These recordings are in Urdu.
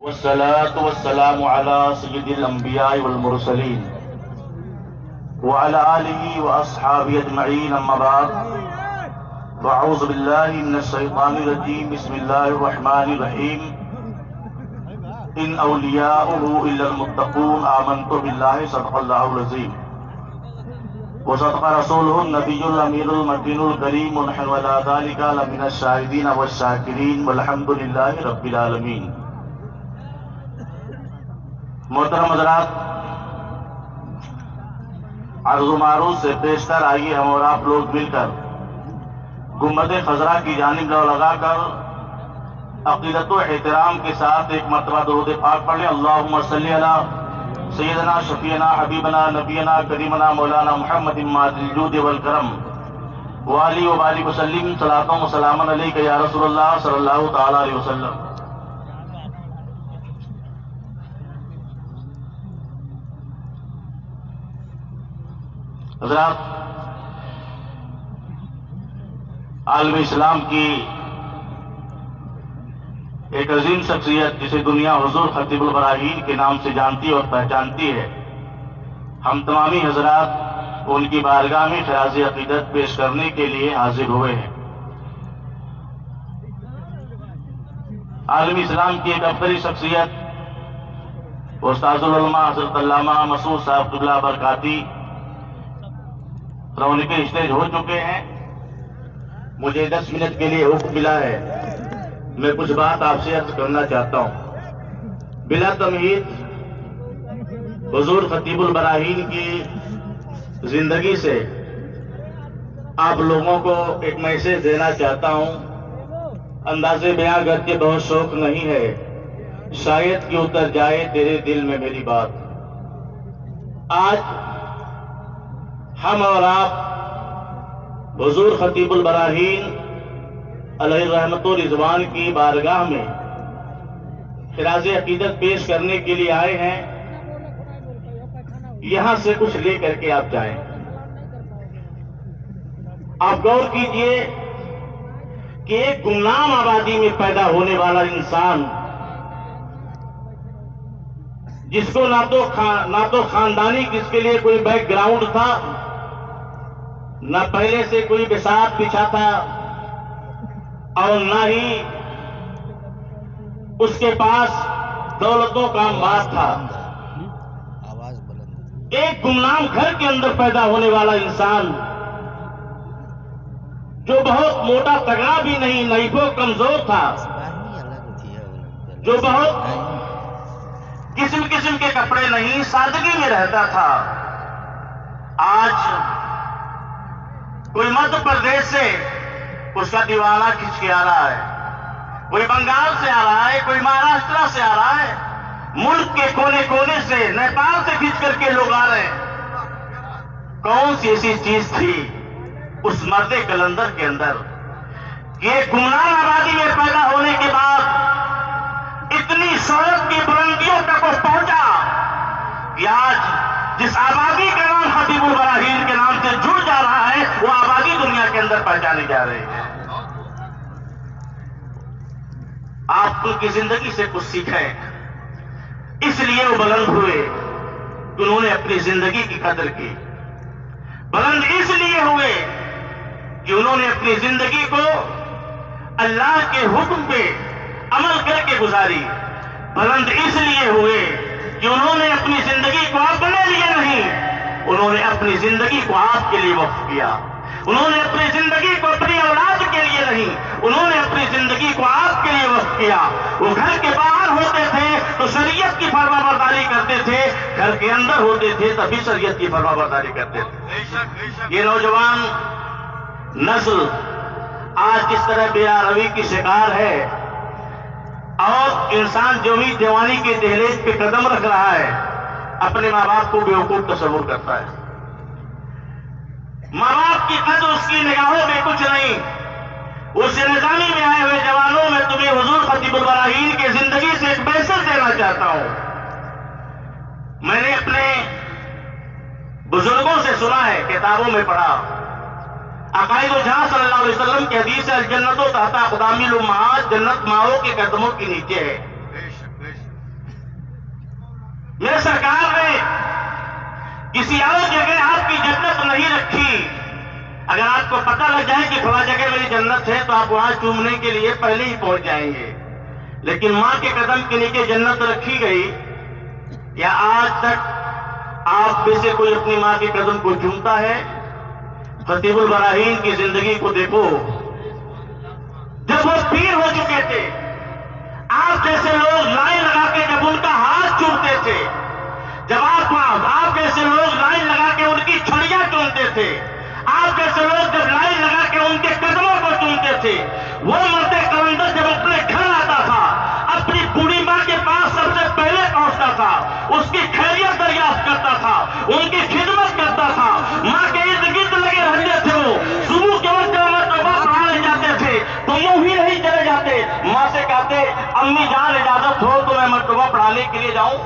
والصلاة والسلام على سيد الأنبياء والمرسلين وعلى آله وأصحابه أجمعين، أما بعد، فأعوذ بالله من الشيطان الرجيم. بسم الله الرحمن الرحيم. إن أولياؤه إلا المتقون. آمنت بالله. صدق الله العظيم وصدق رسوله النبي الأمين المكين الكريم. ونحن على ذلك لمن الشاهدين والشاكرين والحمد لله رب العالمين. محترم حضرات، عرض و معروض سے پیشتر آئیے ہم اور آپ لوگ مل کر گنبد خضرا کی جانب رو لگا کر عقیدت و احترام کے ساتھ ایک مرتبہ درود پاک پڑھ لیں. اللہم صلی علی سیدنا شفیعنا حبیبنا نبینا کریمنا مولانا محمد ماجد الجود والکرم وآلہ وبارک وسلم. صلاۃ و سلام علیک یا رسول اللہ صلی اللہ تعالی علیہ وسلم. حضرات، عالم اسلام کی ایک عظیم شخصیت جسے دنیا حضور خطیب البراہین کے نام سے جانتی اور پہچانتی ہے، ہم تمامی حضرات ان کی بارگاہ میں خراج عقیدت پیش کرنے کے لیے حاضر ہوئے ہیں. عالم اسلام کی ایک افخری شخصیت استاذ العلماء حضرت علامہ مسعود صاحب قبلہ برکاتی رونق اسٹیج ہو چکے ہیں. مجھے 10 منٹ کے لیے حکم ملا ہے. میں کچھ بات آپ سے عرض کرنا چاہتا ہوں. بلا تمہید حضور خطیب البراہین کی زندگی سے آپ لوگوں کو ایک میسج دینا چاہتا ہوں. انداز بیاں گرچہ بہت شوق نہیں ہے، شاید کہ اتر جائے تیرے دل میں میری بات. آج ہم اور آپ حضور خطیب البراہین علیہ الرحمت و رضوان کی بارگاہ میں خراج عقیدت پیش کرنے کے لیے آئے ہیں. یہاں سے کچھ لے کر کے آپ جائیں. آپ غور کیجئے کہ ایک گمنام آبادی میں پیدا ہونے والا انسان، جس کو نہ تو خاندانی کس کے لیے کوئی بیک گراؤنڈ تھا، نہ پہلے سے کوئی بساط بچھا تھا، اور نہ ہی اس کے پاس دولتوں کا انبار تھا. ایک گمنام گھر کے اندر پیدا ہونے والا انسان، جو بہت موٹا تگڑا بھی نہیں، نہیں وہ کمزور تھا، جو بہت قسم قسم کے کپڑے نہیں، سادگی میں رہتا تھا. آج کوئی مدھیہ پردیش سے اس کا دیوانہ کھینچ کے آ رہا ہے، کوئی بنگال سے آ رہا ہے، کوئی مہاراشٹر سے آ رہا ہے، ملک کے کونے کونے سے، نیپال سے کھینچ کر کے لوگ آ رہے ہیں. کون سی ایسی چیز تھی اس مرد کلندر کے اندر کہ ایک گمنام آبادی میں پیدا ہونے کے بعد اتنی شہرت کی بلندیوں تک وہ پہنچا کہ آج جس آبادی کا نام خطیب البراہین کے نام سے جڑ جا رہا ہے، وہ آبادی دنیا کے اندر پہچانی جا رہی ہے. آپ ان کی زندگی سے کچھ سیکھیں. اس لیے وہ بلند ہوئے کہ انہوں نے اپنی زندگی کی قدر کی. بلند اس لیے ہوئے کہ انہوں نے اپنی زندگی کو اللہ کے حکم پہ عمل کر کے گزاری. بلند اس لیے ہوئے کہ انہوں نے اپنی زندگی کو اپنے لیے نہیں، انہوں نے اپنی زندگی کو آپ کے لیے وقف کیا. انہوں نے اپنی زندگی کو اپنی اولاد کے لیے نہیں، انہوں نے اپنی زندگی کو آپ کے لیے وقف کیا. وہ گھر کے باہر ہوتے تھے تو شریعت کی فرما برداری کرتے تھے، گھر کے اندر ہوتے تھے تبھی شریعت کی فرما برداری کرتے تھے. یہ نوجوان نسل آج کس طرح بے روی کی شکار ہے، اور انسان جو بھی جوانی کے دہلیز پہ قدم رکھ رہا ہے اپنے ماں باپ کو بیوقوف تصور کرتا ہے. ماں باپ کی قدر اس کی نگاہوں میں کچھ نہیں. اس نظامی میں آئے ہوئے جوانوں میں تمہیں حضور خطیب البراہین کی زندگی سے ایک میسج دینا چاہتا ہوں. میں نے اپنے بزرگوں سے سنا ہے، کتابوں میں پڑھا، عقائد جہاں صلی اللہ علیہ وسلم کی حدیث ہے، الجنت و تحت اقدام الامہات، جنت ماؤں کے قدموں کے نیچے ہے. میرے سرکار نے کسی اور جگہ آپ کی جنت نہیں رکھی. اگر آپ کو پتہ لگ جائے کہ فلاں جگہ میری جنت ہے تو آپ وہاں چومنے کے لیے پہلے ہی پہنچ جائیں گے. لیکن ماں کے قدم کے نیچے جنت رکھی گئی. یا آج تک آپ میں سے کوئی اپنی ماں کے قدم کو چومتا ہے؟ خطیب البراہین کی زندگی کو دیکھو. جب وہ پیر ہو چکے تھے، آپ جیسے لوگ لائن لگا کے جب ان کا ہاتھ چومتے تھے، جب آپ جیسے لوگ لائن لگا کے ان کی چھڑیاں چومتے تھے، آپ جیسے لوگ جب لائن لگا کے ان کے قدموں کو چومتے تھے، وہ مرد کلندر جب اپنے گھر آتا تھا، اپنی بوڑھی ماں کے پاس سب سے پہلے پہنچتا تھا، اس کی خیریت دریافت کرتا تھا، ان کی خدمت کرتا تھا. ماں کے ارد گرد لگے رہتے تھے. وہ صبح کے وقت جب مرتبہ پڑھانے جاتے تھے تو یوں ہی نہیں چلے جاتے. ماں سے کہتے امی جان اجازت ہو تو میں مرتبہ پڑھانے کے لیے جاؤں.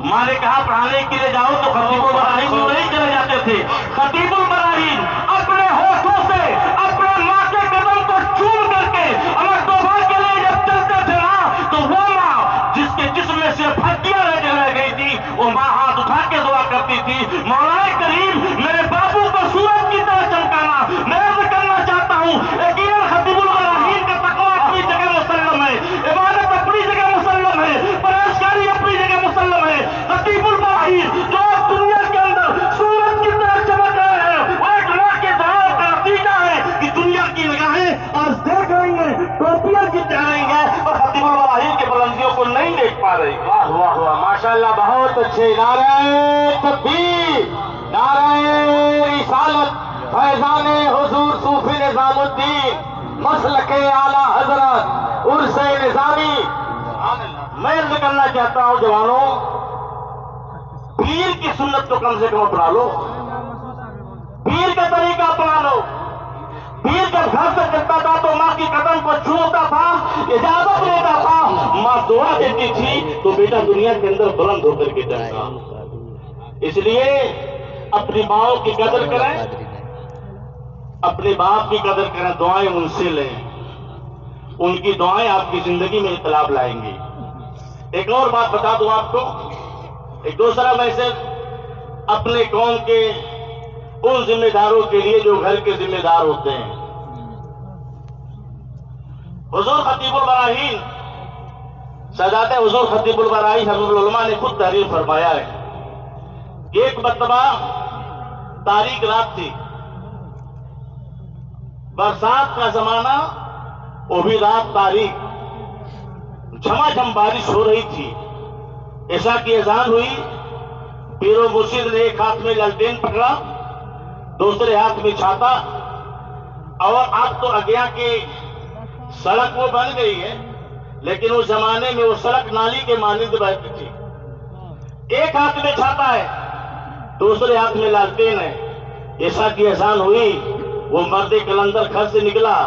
ماں نے کہا پڑھانے کے لیے جاؤ تو خطیب البراہین نہیں چلے جاتے تھے. خطیب البراہین اپنے ہوٹھوں سے اپنے ماں کے قدم کو چوم کر کے مرتبہ کے لیے جب چلتے تھے نا تو وہ ماں جس کے جسم میں سے پھٹیاں رہ گئی تھی وہ ماں ہاتھ اٹھا کے دعا کرتی تھی، مولا کریم میرے بابو کو سورج کی طرح چمکانا. میں عرض کرنا چاہتا ہوں یقیناً خطیب البراہین کا تقویٰ اپنی جگہ مسلم ہے، عبادت اپنی جگہ مسلم ہے، پرہیزگاری اپنی جگہ مسلم ہے. خطیب البراہین جو دنیا کے اندر سورج کی طرح چمک رہے ہیں، وہ ایک ماں کے دعا کا نتیجہ ہے کہ دنیا کی نگاہیں آج دیکھ رہی ہیں، ٹوپیاں کی جا رہی ہیں اور خطیب البراہین کی بلندیوں کو نہیں دیکھ پا رہی. واہ واہ واہ، ماشاءاللہ بہت اچھے. نعرہ تکبیر، نعرہ رسالت، فیضان حضور صوفی نظام الدین، مسلک اعلی حضرت عرس نظامی. میں عرض کرنا چاہتا ہوں جوانوں، پیر کی سنت تو کم سے کم اپنا لو، پیر کا طریقہ اپنا لو. پیر جب گھر سے چلتا تھا تو ماں کی قدم کو چھوتا تھا، اجازت لیتا تھا، ماں دعا دیتی تھی تو بیٹا دنیا کے اندر بلند ہو کر کے جائے گا. اس لیے اپنی ماں کی قدر کریں، اپنے باپ کی قدر کریں، دعائیں ان سے لیں. ان کی دعائیں آپ کی زندگی میں انقلاب لائیں گی. ایک اور بات بتا دوں آپ کو، ایک دوسرا میسج اپنے قوم کے ان ذمہ داروں کے لیے جو گھر کے ذمہ دار ہوتے ہیں. حضور خطیب البراہین، سادات حضور خطیب البراہین حضرت العلماء نے خود تحریر فرمایا ہے کہ ایک مرتبہ تاریک رات تھی، برسات کا زمانہ، وہ بھی رات تاریک، جھما بارش ہو رہی تھی. عشاء کی اذان ہوئی، پیر و مرشد نے ایک ہاتھ میں لالٹین پکڑا، دوسرے ہاتھ میں چھاتا. اور اب تو اگیا کی سڑک وہ بن گئی ہے، لیکن اس زمانے میں وہ سڑک نالی کے مانند بہتی تھی. ایک ہاتھ میں چھاتا ہے، دوسرے ہاتھ میں لالٹین ہے. عشاء کی اذان ہوئی، وہ مرد کلندر گھر سے نکلا،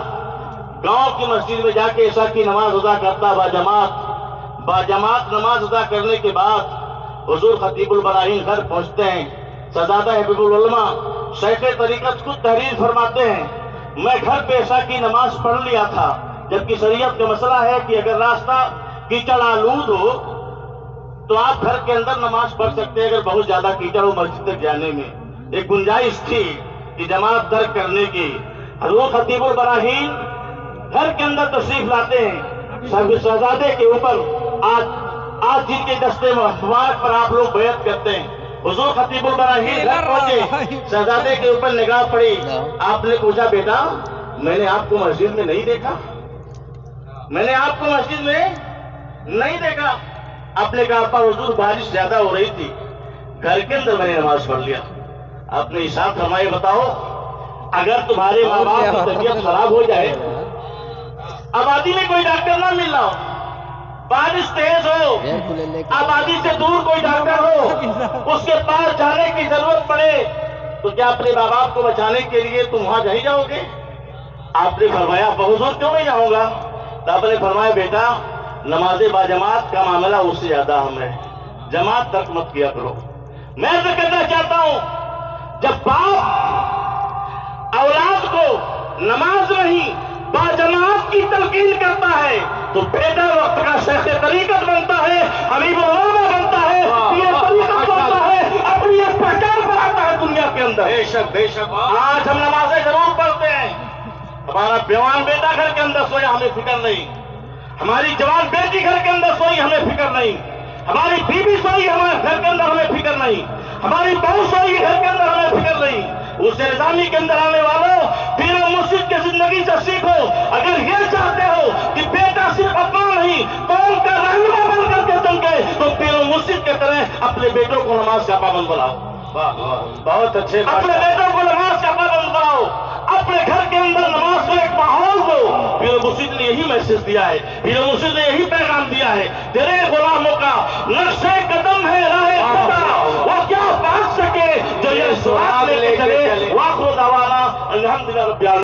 گاؤں کی مسجد میں جا کے عشاء کی نماز ادا کرتا باجماعت نماز ادا کرنے کے بعد حضور خطیب البراہین گھر پہنچتے ہیں. سادات حبیب العلماء شیخ طریقت خود تحریر فرماتے ہیں، میں گھر پہ عشاء کی نماز پڑھ لیا تھا، جبکہ شریعت کا مسئلہ ہے کہ اگر راستہ کیچڑ آلود ہو تو آپ گھر کے اندر نماز پڑھ سکتے ہیں. اگر بہت زیادہ کیچڑ ہو مسجد تک جانے میں ایک گنجائش تھی کہ جماعت ترک کرنے کی. حضور خطیب البراہین گھر کے اندر تشریف لاتے ہیں. شہزادے کے اوپر آج جن کے دستے مبارک پر آپ لوگ بیعت کرتے ہیں، حضور خطیب البراہین گھر پہنچے، شہزادے کے اوپر نگاہ پڑی. آپ نے پوچھا بیٹا میں نے آپ کو مسجد میں نہیں دیکھا، میں نے آپ کو مسجد میں نہیں دیکھا. آپ نے کہا ابا حضور بارش زیادہ ہو رہی تھی، گھر کے اندر میں نے نماز پڑھ لیا. آپ نے ارشاد فرمایا بتاؤ اگر تمہارے ماں باپ کی طبیعت خراب ہو جائے، آبادی میں کوئی ڈاکٹر نہ مل رہا ہو، بارش تیز ہو، آبادی سے دور کوئی ڈاکٹر ہو، اس کے پاس جانے کی ضرورت پڑے تو کیا اپنے ماں باپ کو بچانے کے لیے تم وہاں نہیں جاؤ گے؟ آپ نے فرمایا حضور کیوں نہیں جاؤں گا؟ تو آپ نے فرمایا بیٹا نماز باجماعت کا معاملہ اس سے زیادہ اہم ہے، جماعت ترک مت کیا کرو. میں تو کہنا چاہتا ہوں جب باپ اولاد کو نماز نہیں باجماعت کی تلقین کرتا ہے تو بیٹا وقت کا شیخ طریقت بنتا ہے، حبیب العلماء بنتا ہے، بے شک بے شک آج ہم نمازیں ضرور پڑھتے ہیں، ہمارا جوان بیٹا گھر کے اندر سویا ہمیں فکر نہیں، ہماری جوان بیٹی گھر کے اندر سوئی ہمیں فکر نہیں، ہماری بیوی سوئی ہمارے گھر کے اندر ہمیں فکر نہیں، ہماری بہو سوئی گھر کے اندر ہمیں فکر نہیں۔ اس نظامی کے اندر آنے والوں، پیر و مرشد کی زندگی سے سیکھو۔ اگر یہ چاہتے ہو کہ بیٹا صرف اپنا نہیں قوم کا رہنما بن کر کے چمکے، تو پیر و مرشد کی طرح اپنے بیٹوں کو نماز کا پابند بناؤ۔ بہت اچھے، اپنے بیٹوں کو نماز کا پابند بناؤ، اپنے گھر کے اندر نماز کا ایک ماحول دو۔ پیر و مرشد نے یہی میسج دیا ہے، پیر و مرشد نے یہی پیغام دیا ہے، تیرے غلاموں کا نقشے قدم ہے راہ خدا، وہ کیا پہنچ سکے جو یہ سراغ لے کے چلے۔ وآخر دعوانا الحمدللہ رب العالمین۔